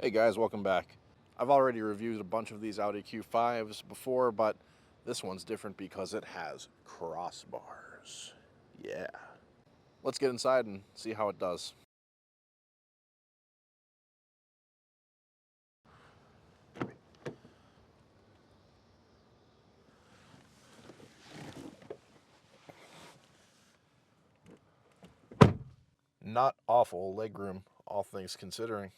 Hey guys, welcome back. I've already reviewed a bunch of these Audi Q5s before, but this one's different because it has crossbars. Yeah. Let's get inside and see how it does. Not awful legroom, all things considering.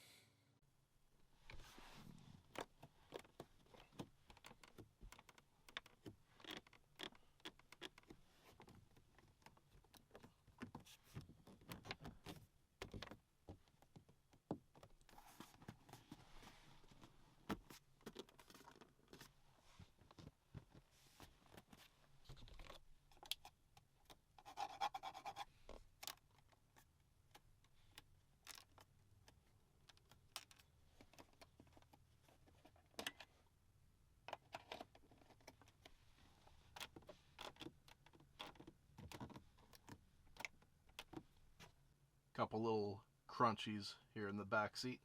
Couple little crunchies here in the back seat,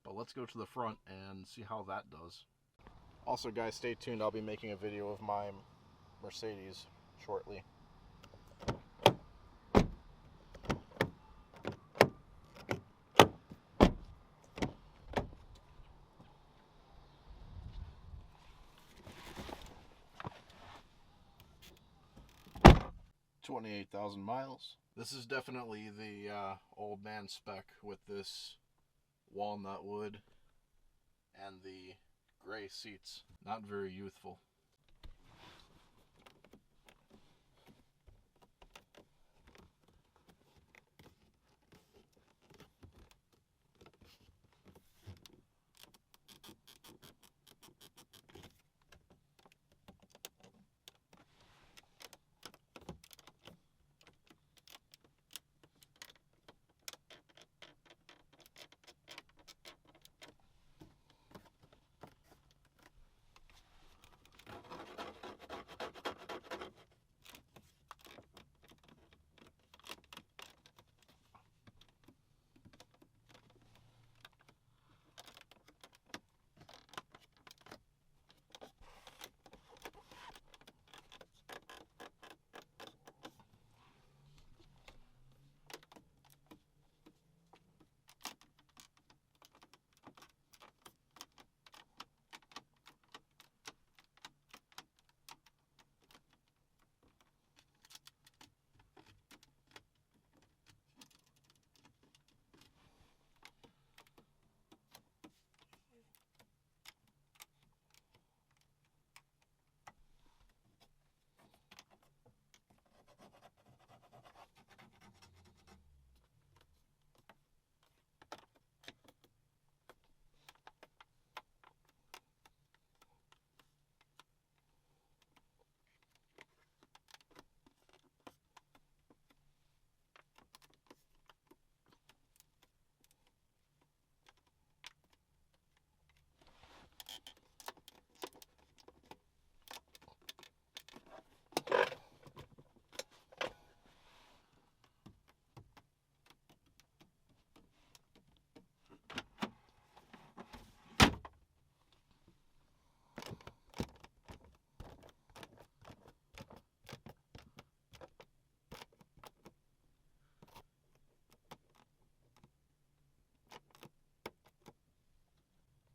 but let's go to the front and see how that does. Also guys, stay tuned, I'll be making a video of my Mercedes shortly. 28,000 miles. This is definitely the old man spec with this walnut wood and the gray seats. Not very youthful.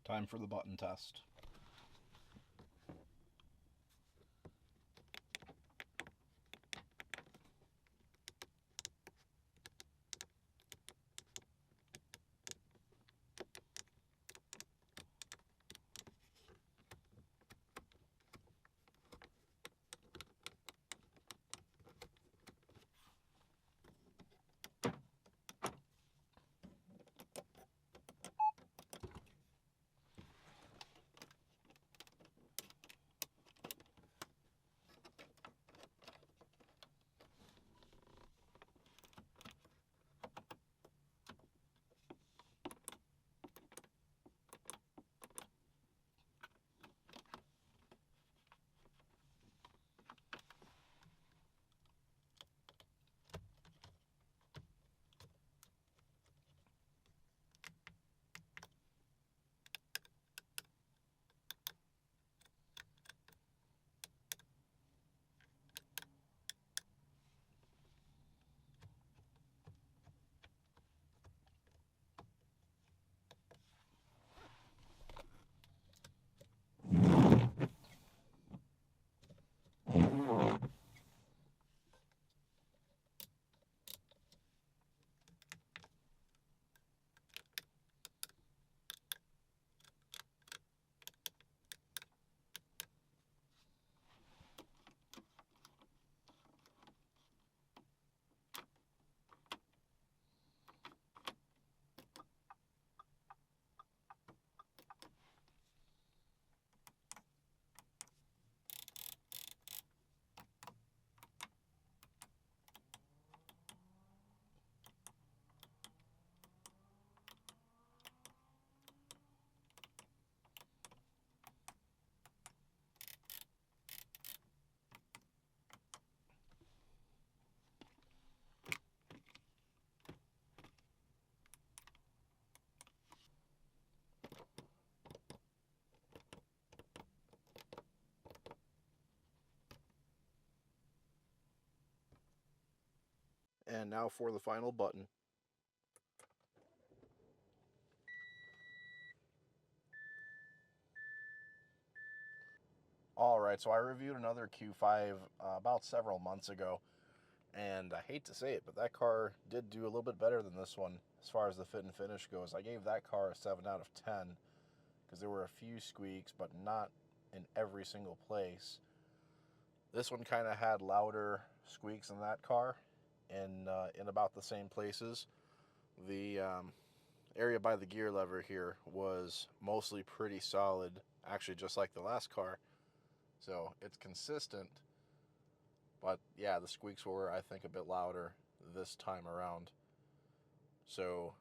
Time for the button test. And now for the final button. Alright, so I reviewed another Q5 about several months ago, and I hate to say it, but that car did do a little bit better than this one as far as the fit and finish goes. I gave that car a 7 out of 10 because there were a few squeaks, but not in every single place. This one kind of had louder squeaks than that car in about the same places. The area by the gear lever here was mostly pretty solid, actually just like the last car. So it's consistent, but yeah, the squeaks were, I think, a bit louder this time around. So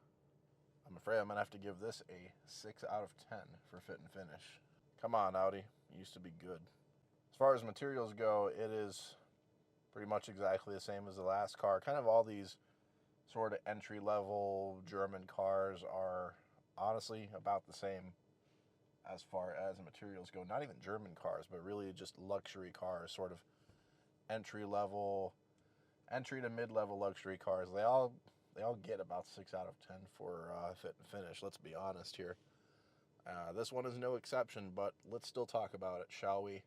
I'm afraid I'm going to have to give this a 6 out of 10 for fit and finish. Come on, Audi. You used to be good. As far as materials go, it is pretty much exactly the same as the last car. Kind of all these sort of entry-level German cars are honestly about the same as far as materials go. Not even German cars, but really just luxury cars, sort of entry to mid-level luxury cars. They all get about 6 out of 10 for fit and finish. Let's be honest here. This one is no exception, but let's still talk about it, shall we?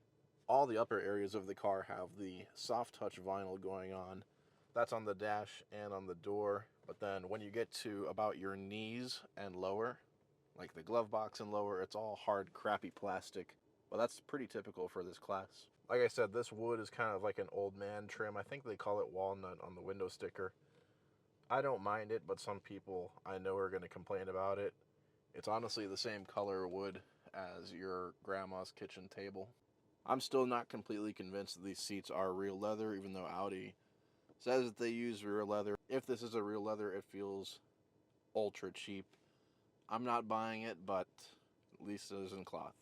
All the upper areas of the car have the soft touch vinyl going on. That's on the dash and on the door. But then when you get to about your knees and lower, like the glove box and lower, it's all hard, crappy plastic. Well, that's pretty typical for this class. Like I said, this wood is kind of like an old man trim. I think they call it walnut on the window sticker. I don't mind it, but some people I know are going to complain about it. It's honestly the same color wood as your grandma's kitchen table. I'm still not completely convinced that these seats are real leather, even though Audi says that they use real leather. If this is a real leather, it feels ultra cheap. I'm not buying it, but at least it isn't cloth.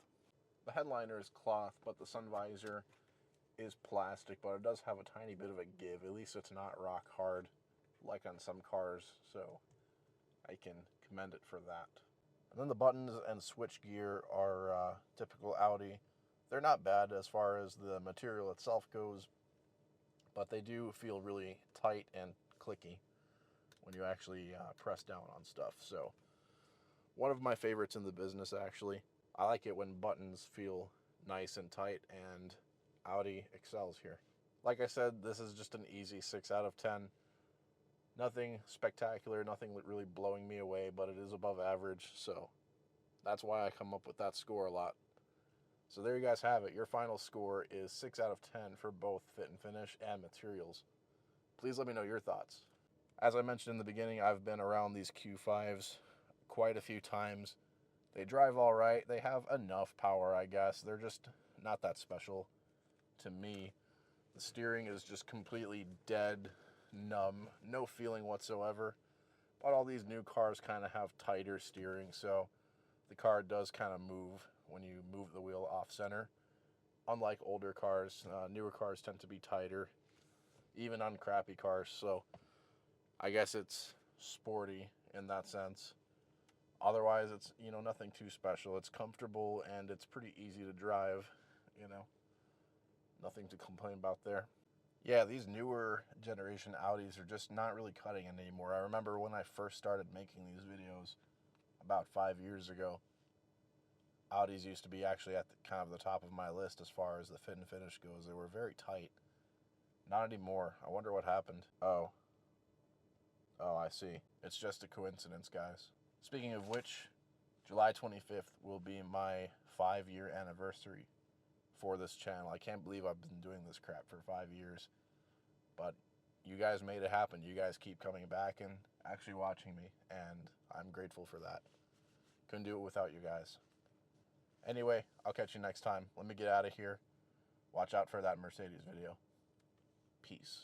The headliner is cloth, but the sun visor is plastic, but it does have a tiny bit of a give. At least it's not rock hard like on some cars, so I can commend it for that. And then the buttons and switch gear are typical Audi. They're not bad as far as the material itself goes, but they do feel really tight and clicky when you actually press down on stuff. So one of my favorites in the business, actually. I like it when buttons feel nice and tight, and Audi excels here. Like I said, this is just an easy 6 out of 10. Nothing spectacular, nothing really blowing me away, but it is above average, so that's why I come up with that score a lot. So there you guys have it. Your final score is 6 out of 10 for both fit and finish and materials. Please let me know your thoughts. As I mentioned in the beginning, I've been around these Q5s quite a few times. They drive all right. They have enough power, I guess. They're just not that special to me. The steering is just completely dead, numb, no feeling whatsoever. But all these new cars kind of have tighter steering, so the car does kind of move when you move the wheel off center. Unlike older cars, newer cars tend to be tighter, even on crappy cars. So I guess it's sporty in that sense. Otherwise, it's, nothing too special. It's comfortable and it's pretty easy to drive, Nothing to complain about there. Yeah, these newer generation Audis are just not really cutting it anymore. I remember when I first started making these videos about 5 years ago, Audis used to be actually at kind of the top of my list as far as the fit and finish goes. They were very tight. Not anymore. I wonder what happened. Oh, I see. It's just a coincidence, guys. Speaking of which, July 25th will be my 5-year anniversary for this channel. I can't believe I've been doing this crap for 5 years. But you guys made it happen. You guys keep coming back and actually watching me, and I'm grateful for that. Couldn't do it without you guys. Anyway, I'll catch you next time. Let me get out of here. Watch out for that Mercedes video. Peace.